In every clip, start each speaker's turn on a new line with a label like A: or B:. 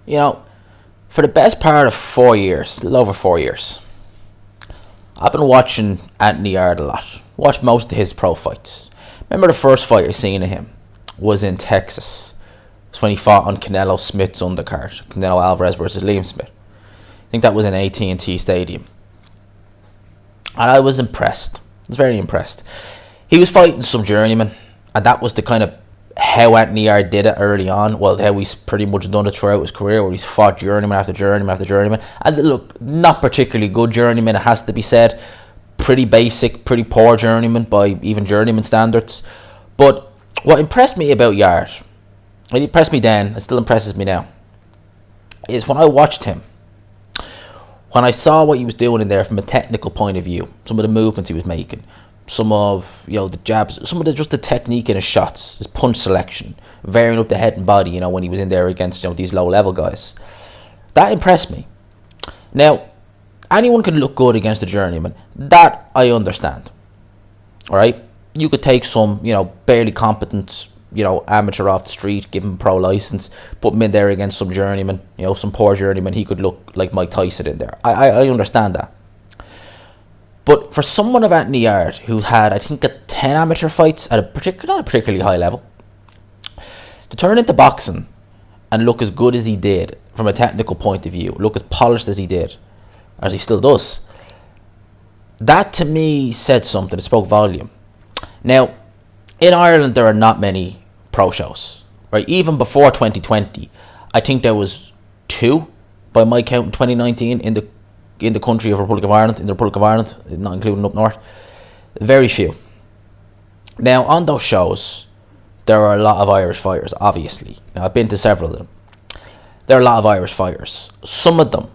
A: You know, for the best part of 4 years, a little over 4 years, I've been watching Anthony Yarde a lot. Watched most of his pro fights. Remember the first fight I seen of him was in Texas. It's when he fought on Canelo Smith's undercard. Canelo Alvarez versus Liam Smith. I think that was in AT&T Stadium. And I was impressed. I was very impressed. He was fighting some journeyman, and that was the kind of how Anthony Yarde did it early on. Well, how he's pretty much done it throughout his career, where he's fought journeyman after journeyman after journeyman. And look, not particularly good journeyman, it has to be said. Pretty basic, pretty poor journeyman by even journeyman standards. But what impressed me about Yarde, it impressed me then, it still impresses me now, is when I watched him, when I saw what he was doing in there from a technical point of view, some of the movements he was making, some of the jabs, some of just the technique in his shots, his punch selection, varying up the head and body, when he was in there against these low level guys, that impressed me. Now, anyone can look good against a journeyman. That I understand. All right, you could take some barely competent amateur off the street, give him a pro license, put him in there against some journeyman, some poor journeyman, he could look like Mike Tyson in there. I understand that. But for someone of Anthony Yarde, who had, I think, 10 amateur fights at not a particularly high level, to turn into boxing and look as good as he did from a technical point of view, look as polished as he did, as he still does, that to me said something. It spoke volume. Now, in Ireland, there are not many pro shows, right? Even before 2020, I think there was 2, by my count, in 2019 in the country of Republic of Ireland, not including up north. Very few. Now, on those shows, there are a lot of Irish fighters, obviously. Now, I've been to several of them. There are a lot of Irish fighters. Some of them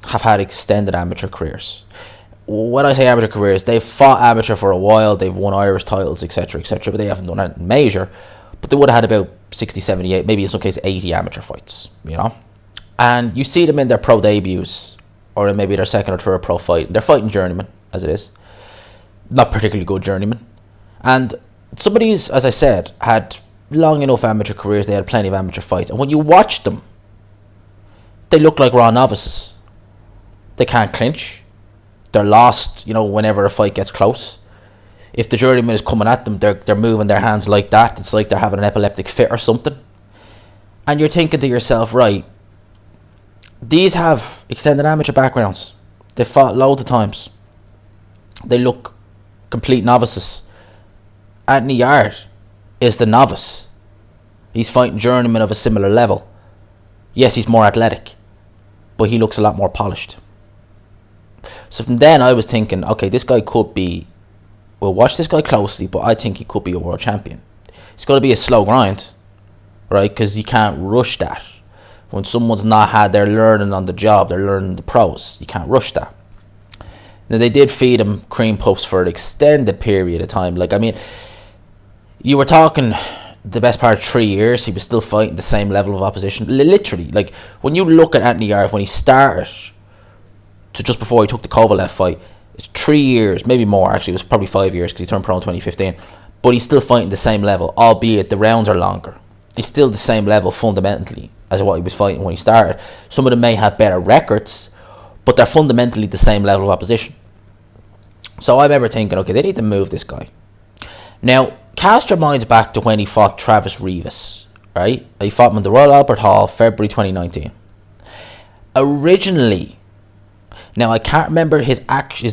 A: have had extended amateur careers. When I say amateur careers, they've fought amateur for a while, they've won Irish titles, etc., but they haven't done anything major. But they would have had about 60, 78, maybe in some cases 80 amateur fights, And you see them in their pro debuts, or in maybe their second or third pro fight. They're fighting journeyman, as it is. Not particularly good journeyman. And some of these, as I said, had long enough amateur careers, they had plenty of amateur fights. And when you watch them, they look like raw novices. They can't clinch. They're lost, whenever a fight gets close. If the journeyman is coming at them, they're moving their hands like that. It's like they're having an epileptic fit or something. And you're thinking to yourself, right, these have extended amateur backgrounds. They've fought loads of times. They look complete novices. Anthony Yarde is the novice. He's fighting journeymen of a similar level. Yes, he's more athletic, but he looks a lot more polished. So from then I was thinking, okay, this guy could be, we'll watch this guy closely, but I think he could be a world champion. It's going to be a slow grind, right? Because you can't rush that. When someone's not had their learning on the job, they're learning the pros. You can't rush that. Now, they did feed him cream puffs for an extended period of time. You were talking the best part of 3 years, he was still fighting the same level of opposition. Literally, when you look at Anthony Yarde, when he started to just before he took the Kovalev fight, it's 3 years, maybe more actually, it was probably 5 years because he turned pro in 2015, but he's still fighting the same level, albeit the rounds are longer. He's still the same level fundamentally as what he was fighting when he started. Some of them may have better records, but they're fundamentally the same level of opposition. So I remember thinking, okay, they need to move this guy. Now, cast your minds back to when he fought Travis Rivas, right? He fought him in the Royal Albert Hall, February 2019. Originally, now I can't remember his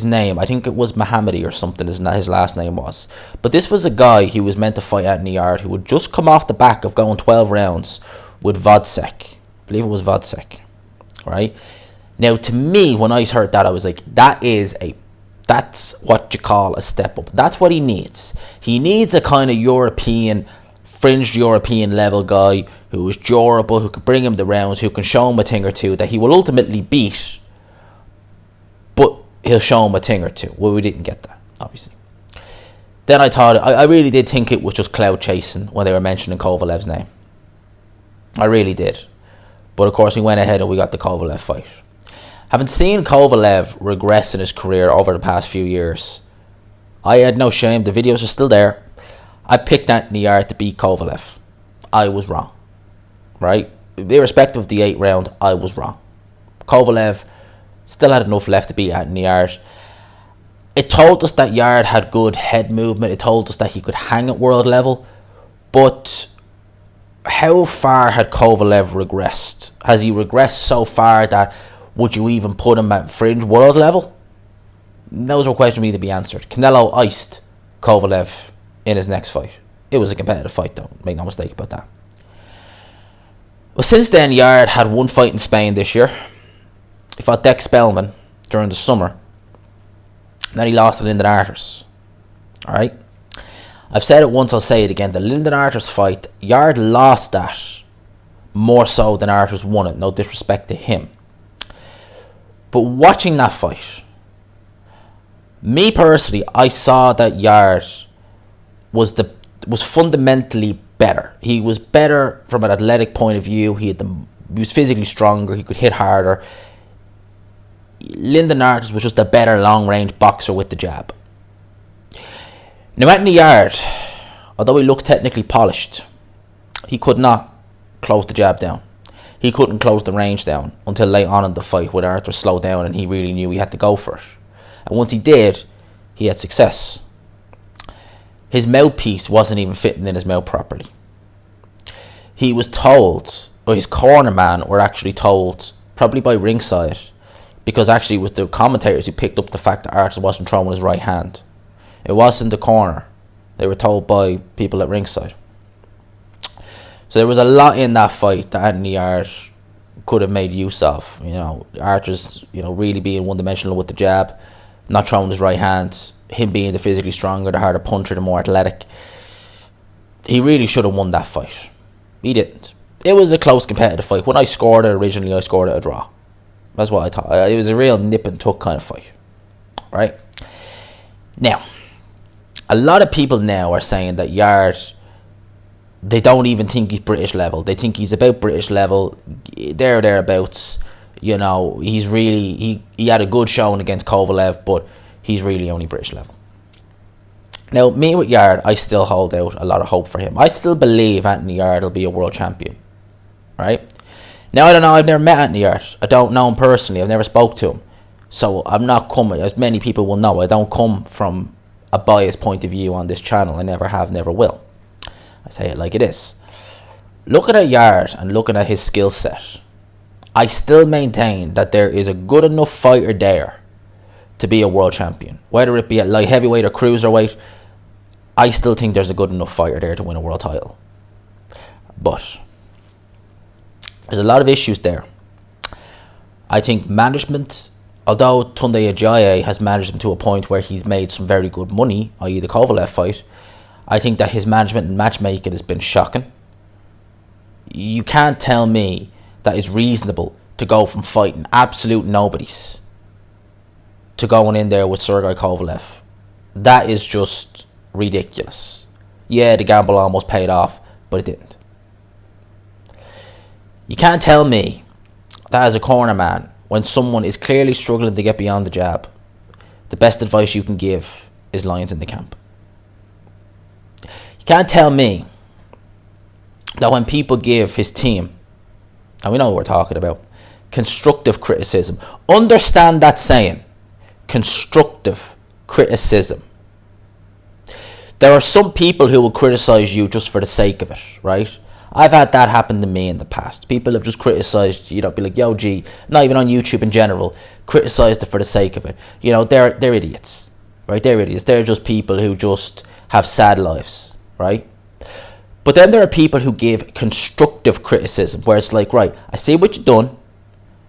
A: name, I think it was Mohammedi or something, his last name was. But this was a guy who was meant to fight Anthony Yarde, who had just come off the back of going 12 rounds with Vodcek. I believe it was Vodcek, right? Now, to me, when I heard that, I was like, that's what you call a step up. That's what he needs. He needs a kind of fringed European level guy who is durable, who can bring him the rounds, who can show him a thing or two that he will ultimately beat, but he'll show him a thing or two. Well, we didn't get that, obviously. Then I really did think it was just cloud chasing when they were mentioning Kovalev's name. I really did. But of course, he went ahead and we got the Kovalev fight. Having seen Kovalev regress in his career over the past few years, I had no shame. The videos are still there. I picked Anthony Yarde to beat Kovalev. I was wrong, right? irrespective of the 8th round, I was wrong. Kovalev still had enough left to beat Anthony Yarde. It told us that Yarde had good head movement. It told us that he could hang at world level. But how far had Kovalev regressed? Has he regressed so far that would you even put him at fringe world level? Those are questions need to be answered. Canelo iced Kovalev in his next fight. It was a competitive fight though, make no mistake about that. Well, since then, Yarde had one fight in Spain this year. He fought Dex Spellman during the summer. Then he lost to Lyndon Arthurs. Alright? I've said it once, I'll say it again. The Lyndon Arthurs fight, Yarde lost that more so than Arthurs won it. No disrespect to him. But watching that fight, me personally, I saw that Yarde was fundamentally better. He was better from an athletic point of view. He was physically stronger. He could hit harder. Lyndon Arthurs was just a better long-range boxer with the jab. Now, Anthony Yarde, although he looked technically polished, he could not close the jab down. He couldn't close the range down until late on in the fight when Arthur slowed down and he really knew he had to go for it. And once he did, he had success. His mouthpiece wasn't even fitting in his mouth properly. He was told, or his corner man were actually told, probably by ringside, because actually it was the commentators who picked up the fact that Arthur wasn't throwing his right hand. It wasn't the corner. They were told by people at ringside. So there was a lot in that fight that Anthony Yarde could have made use of. You know, Arthur's, really being one-dimensional with the jab, not throwing his right hand, him being the physically stronger, the harder puncher, the more athletic. He really should have won that fight. He didn't. It was a close competitive fight. When I scored it originally, I scored it a draw. That's what I thought. It was a real nip and tuck kind of fight. Right? Now, a lot of people now are saying that Yarde, they don't even think he's British level. They think he's about British level. Thereabouts. He's really, he had a good showing against Kovalev, but he's really only British level. Now, me with Yarde, I still hold out a lot of hope for him. I still believe Anthony Yarde will be a world champion. Right? Now, I don't know, I've never met Anthony Yarde. I don't know him personally. I've never spoke to him. So I'm not coming, as many people will know, I don't come from a biased point of view on this channel. I never have, never will. I say it like it is. Looking at Yarde and looking at his skill set, I still maintain that there is a good enough fighter there to be a world champion. Whether it be at light heavyweight or cruiserweight, I still think there's a good enough fighter there to win a world title. But there's a lot of issues there. I think management, although Tunde Ajayi has managed him to a point where he's made some very good money, i.e. the Kovalev fight, I think that his management and matchmaking has been shocking. You can't tell me that it's reasonable to go from fighting absolute nobodies to going in there with Sergey Kovalev. That is just ridiculous. Yeah, the gamble almost paid off, but it didn't. You can't tell me that as a corner man, when someone is clearly struggling to get beyond the jab, the best advice you can give is lions in the camp. You can't tell me that when people give his team, and we know what we're talking about, constructive criticism, understand that saying, constructive criticism. There are some people who will criticize you just for the sake of it, right? I've had that happen to me in the past. People have just criticized, be like, yo, gee, not even on YouTube in general, criticized it for the sake of it. They're idiots, right? They're idiots. They're just people who just have sad lives, right? But then there are people who give constructive criticism, where it's like, right, I see what you've done.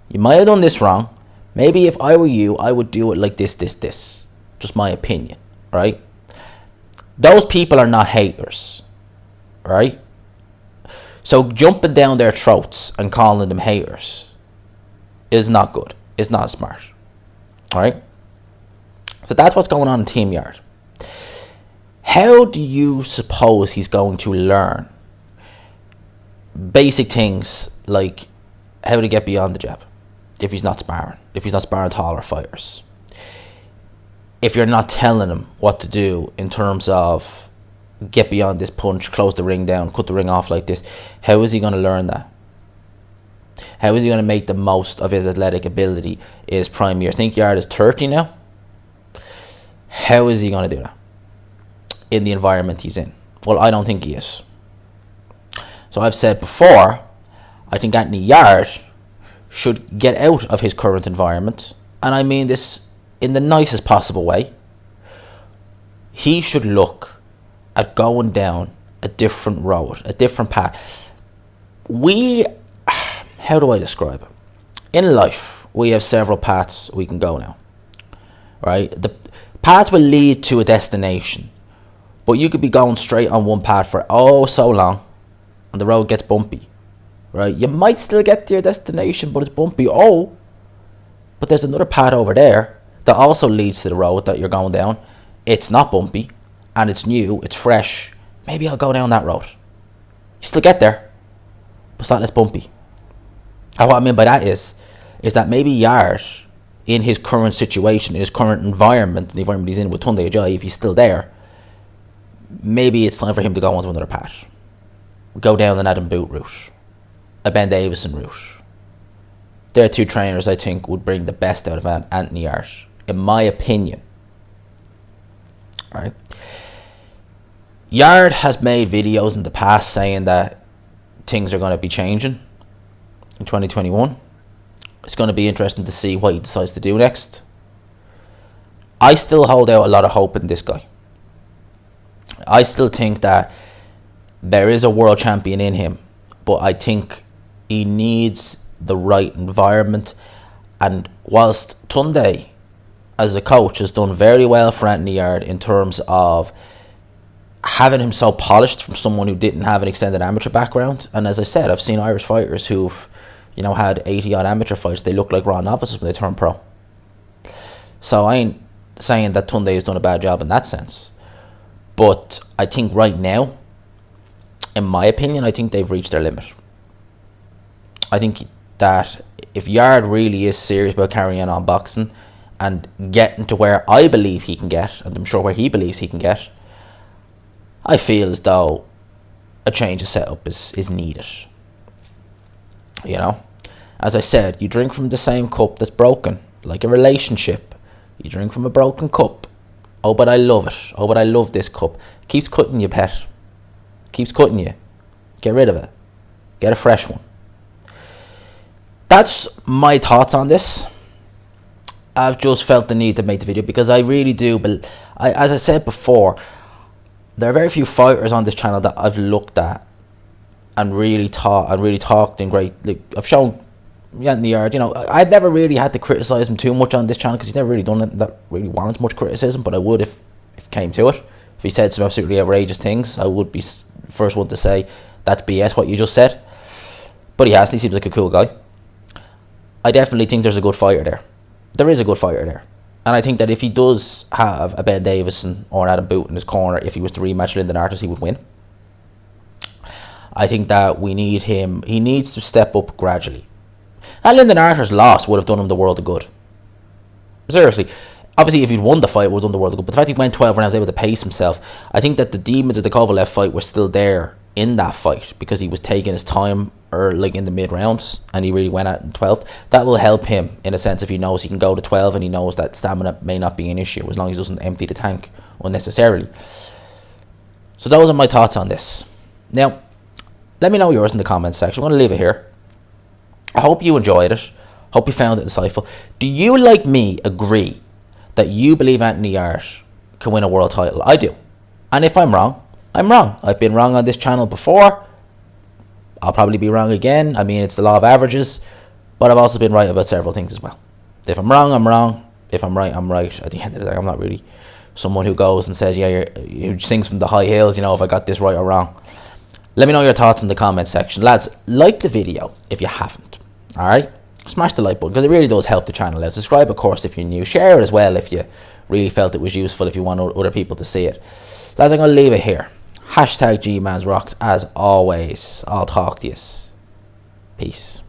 A: You might have done this wrong. Maybe if I were you, I would do it like this. Just my opinion, right? Those people are not haters, right? So jumping down their throats and calling them haters is not good. It's not smart. Alright? So that's what's going on in Team Yarde. How do you suppose he's going to learn basic things like how to get beyond the jab if he's not sparring? If he's not sparring taller fighters? If you're not telling him what to do in terms of get beyond this punch, close the ring down, cut the ring off like this, how is he going to learn that? How is he going to make the most of his athletic ability in his prime years? I think Yarde is 30 now. How is he going to do that in the environment he's in? Well, I don't think he is. So I've said before, I think Anthony Yarde should get out of his current environment, and I mean this in the nicest possible way. He should look at going down a different road, a different path. How do I describe it? In life, we have several paths we can go now, right? The paths will lead to a destination, but you could be going straight on one path for so long, and the road gets bumpy, right? You might still get to your destination, but it's bumpy. But there's another path over there that also leads to the road that you're going down. It's not bumpy, and it's new, it's fresh. Maybe I'll go down that road. You still get there, but it's not as bumpy. And what I mean by that is that maybe Yarde, in his current situation, in his current environment, the environment he's in with Tunde Ajayi, if he's still there, maybe it's time for him to go on to another path. Go down an Adam Boot route, a Ben Davison route. They're two trainers I think would bring the best out of Anthony Yarde, in my opinion. Right? Yarde has made videos in the past saying that things are going to be changing in 2021. It's going to be interesting to see what he decides to do next. I still hold out a lot of hope in this guy. I still think that there is a world champion in him, but I think he needs the right environment. And whilst Tunde, as a coach, has done very well for Anthony Yarde in terms of having him so polished from someone who didn't have an extended amateur background, and as I said, I've seen Irish fighters who've had 80 odd amateur fights. They look like raw novices when they turn pro. So I ain't saying that Tunde has done a bad job in that sense, but I think right now, in my opinion, I think they've reached their limit. I think that if Yarde really is serious about carrying on boxing and getting to where I believe he can get, and I'm sure where he believes he can get, I feel as though a change of setup is needed. As I said, you drink from the same cup that's broken, like a relationship. You drink from a broken cup. Oh, but I love it. Oh, but I love this cup. Keeps cutting you, pet. Keeps cutting you. Get rid of it. Get a fresh one. That's my thoughts on this. I've just felt the need to make the video because I really do. But as I said before, there are very few fighters on this channel that I've looked at and really talked in great. I've shown Anthony Yarde. I've never really had to criticize him too much on this channel because he's never really done it that really warrants much criticism. But I would if it came to it. If he said some absolutely outrageous things, I would be the first one to say that's BS what you just said. But he hasn't. He seems like a cool guy. I definitely think there's a good fighter there. There is a good fighter there. And I think that if he does have a Ben Davison or an Adam Boot in his corner, if he was to rematch Lyndon Artis, he would win. I think that we need him. He needs to step up gradually. And Lyndon Artis' loss would have done him the world of good. Seriously. Obviously, if he'd won the fight, it would have done the world of good. But the fact he went 12 rounds, able to pace himself, I think that the demons of the Kovalev fight were still there in that fight because he was taking his time in the mid rounds and he really went at it in 12th. That will help him in a sense if he knows he can go to 12 and he knows that stamina may not be an issue as long as he doesn't empty the tank unnecessarily. So those are my thoughts on this. Now, let me know yours in the comments section. I'm going to leave it here. I hope you enjoyed it. Hope you found it insightful. Do you, like me, agree that you believe Anthony Yarde can win a world title? I do. And if I'm wrong, I'm wrong. I've been wrong on this channel before. I'll probably be wrong again. I mean, it's the law of averages. But I've also been right about several things as well. If I'm wrong, I'm wrong. If I'm right, I'm right. At the end of the day, I'm not really someone who goes and says, who sings from the high hills, if I got this right or wrong. Let me know your thoughts in the comment section. Lads, like the video if you haven't. Alright? Smash the like button because it really does help the channel out. Subscribe, of course, if you're new. Share it as well if you really felt it was useful, if you want other people to see it. Lads, I'm going to leave it here. #GMansRocks as always. I'll talk to you. Peace.